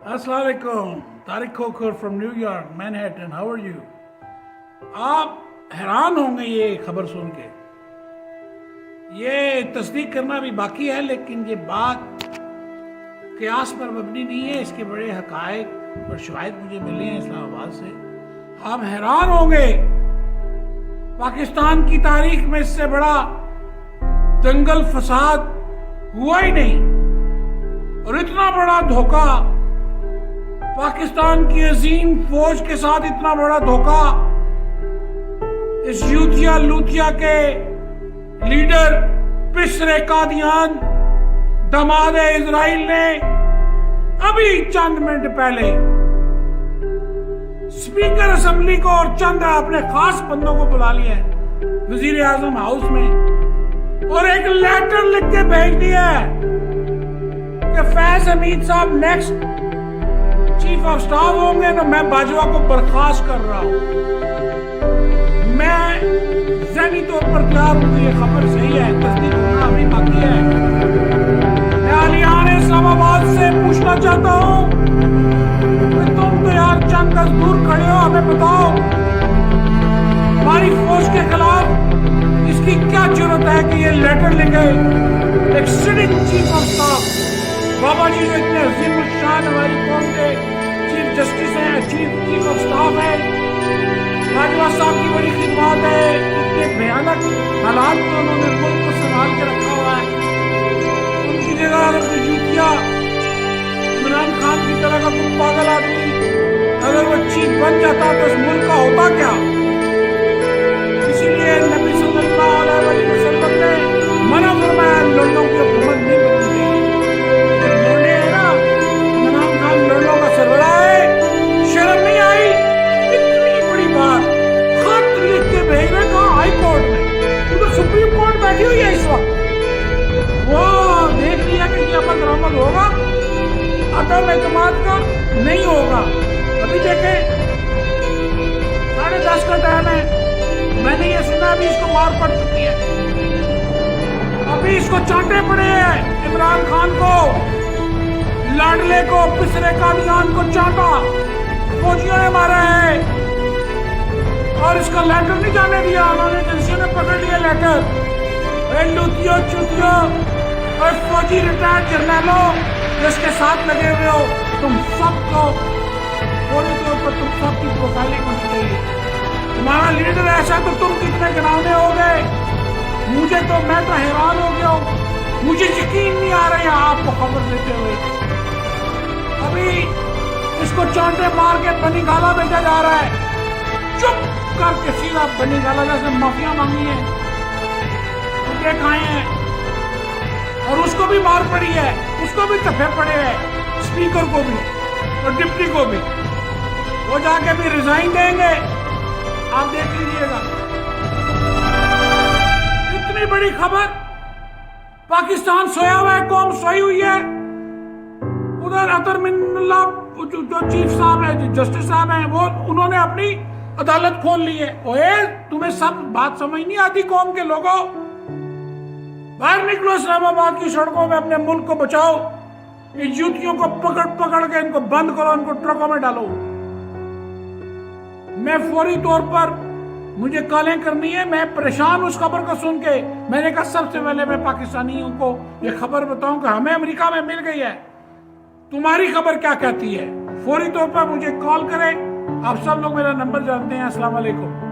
السلام علیکم. Tariq Khokhar from New York Manhattan. How are you? آپ حیران ہوں گے یہ خبر سن کے. یہ تصدیق کرنا بھی باقی ہے، لیکن یہ بات قیاس پر مبنی نہیں ہے. اس کے بڑے حقائق اور شواہد مجھے ملے ہیں اسلام آباد سے. آپ حیران ہوں گے، پاکستان کی تاریخ میں اس سے بڑا دنگل فساد ہوا ہی نہیں، اور اتنا بڑا دھوکہ پاکستان کی عظیم فوج کے ساتھ، اتنا بڑا دھوکہ اس یوتھیا لوتھیا کے لیڈر پسرے قادیان دماد اسرائیل نے ابھی چند منٹ پہلے اسپیکر اسمبلی کو اور چند اپنے خاص بندوں کو بلا لیا ہے وزیر اعظم ہاؤس میں، اور ایک لیٹر لکھ کے بھیج دیا ہے کہ فیض حمید صاحب نیکسٹ چیف آف سٹاف ہوں گے تو میں باجوہ کو برخاست کر رہا ہوں. میں ذہنی طور پر تیار ہوں کہ یہ خبر صحیح ہے، تصدیق ہونا ابھی باقی ہے. میں اہلیان اسلام آباد سے پوچھنا چاہتا ہوں کہ تم تو یار چند گز دور کھڑے ہو، ہمیں بتاؤ ہماری فوج کے خلاف اس کی کیا جرت ہے کہ یہ لیٹر لکھے ایک سٹنگ چیف آف سٹاف. بابا جی جو اتنے عظیم الشان ہماری قوم کے چیف جسٹس ہیں، چیف آف سٹاف ہے، باجوہ صاحب کی بڑی خدمات ہے، اتنے بھیانک حالات میں انہوں نے ملک کو سنبھال کے رکھا ہوا ہے. ان کی جگہ اگر کوئی یوتھیا عمران خان کی طرح کا کوئی پاگل آدمی اگر وہ چیف بن جاتا تو اس ملک کا ہوتا کیا؟ اسی لیے نبی صلی اللہ علیہ وسلم نے منع فرمایا لڑنوں کی حکومت نہیں بننی چاہیے. لڑنے ہیں نا، عمران خان لڑنوں کا سربراہ ہے، شرم نہیں آئی؟ اتنی بڑی بات خط لکھ کے بھیج رہے کہاں؟ ہائی کورٹ میں. تو سپریم کورٹ بیٹھی ہوئی ہے اس وقت، وہ دیکھ لیا کہ یہ عمل درآمد ہوگا، عدم اعتماد کا نہیں ہوگا. ابھی دیکھیں 10:30 کا ٹائم ہے، میں نے یہ سنا ابھی اس کو مار پڑ چکی ہے، ابھی اس کو چانٹے پڑے ہیں. عمران خان کو، لاڈلے کو، پسرے قادیان کو چانٹا فوجیوں نے مارا ہے، اور اس کا لیٹر نہیں جانے دیا. انہوں نے ایجنسیوں نے پکڑ لیا لیٹر. اے لوتیو چوتیو اور فوجی ریٹائرڈ جرنیلوں جس کے ساتھ لگے ہوئے ہو، تم سب کو فوری طور پر تم سب کی پروفائلنگ ہونی چاہیے. تمہارا لیڈر ایسا تو تم کتنے گناونے ہو گئے. میں تو حیران ہو گیا ہوں، مجھے یقین نہیں آ رہا ہے آپ کو خبر دیتے ہوئے. ابھی اس کو چانٹے مار کے بنی گالا بھیجا جا رہا ہے، چپ کر کے سیدھا بنی گالا جیسے معافیا مانگی ہے، کتے کھائے ہیں. اور اس کو بھی مار پڑی ہے، اس کو بھی تفے پڑے ہیں، اسپیکر کو بھی اور ڈپٹی کو بھی. وہ جا کے بھی ریزائن دیں گے، آپ دیکھ لیجئے گا. اتنی بڑی خبر، پاکستان سویا ہوا ہے، قوم سوئی ہوئی ہے. ادھر اطہر من اللہ جو چیف صاحب ہیں، جسٹس صاحب ہیں، وہ انہوں نے اپنی عدالت کھول لی ہے. اوے تمہیں سب بات سمجھ نہیں آتی قوم کے لوگوں؟ باہر نکلو، اسلام آباد کی سڑکوں میں اپنے ملک کو بچاؤ. ان یوتھیوں کو پکڑ کے ان کو بند کرو، ان کو ٹرکوں میں ڈالو. میں فوری طور پر مجھے کالیں کرنی ہے، میں پریشان اس خبر کو سن کے. میں نے کہا سب سے پہلے میں پاکستانیوں کو یہ خبر بتاؤں کہ ہمیں امریکہ میں مل گئی ہے، تمہاری خبر کیا کہتی ہے. فوری طور پر مجھے کال کریں. آپ سب لوگ میرا نمبر جانتے ہیں. السلام علیکم.